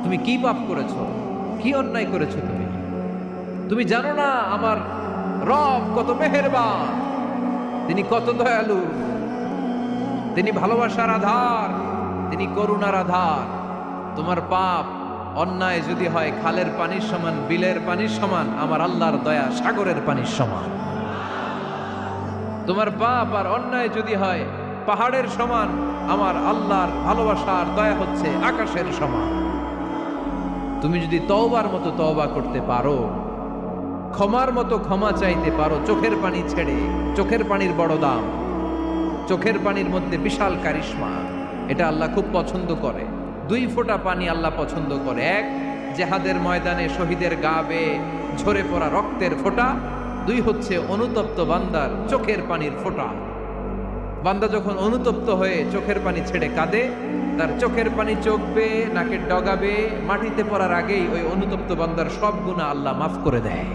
তুমি কি পাপ করেছো, কি অন্যায় করেছো? তুমি জানো না আমার রব কত মেহেরবান, তিনি কত দয়ালু, তিনি ভালোবাসার আধার, তিনি করুণার আধার। তোমার পাপ অন্যায় যদি হয় খালের পানির সমান, বিলের পানির সমান, আমার আল্লাহর দয়া সাগরের পানির সমান। তোমার পাপ আর অন্যায় যদি হয় পাহাড়ের সমান, আমার আল্লাহর ভালোবাসার দয়া হচ্ছে আকাশের সমান। তুমি যদি তওবার মতো তওবা করতে পারো, ক্ষমার মতো ক্ষমা চাইতে পারো, চোখের পানি ছেড়ে, চোখের পানির বড় দাম, চোখের পানির মধ্যে বিশাল কারিশমা, এটা আল্লাহ খুব পছন্দ করে। 2 ফোঁটা পানি আল্লাহ পছন্দ করে। এক, জেহাদের ময়দানে শহীদের গা বেয়ে ঝরে পড়া রক্তের ফোঁটা। 2 হচ্ছে অনুতপ্ত বান্দার চোখের পানির ফোঁটা। বান্দা যখন অনুতপ্ত হয়ে চোখের পানি ছেড়ে কাঁদে, তার চোখের পানি চোখ বেয়ে নাকের ডগা বেয়ে মাটিতে পড়ার আগেই ওই অনুতপ্ত বান্দার সব গুনাহ আল্লাহ মাফ করে দেয়।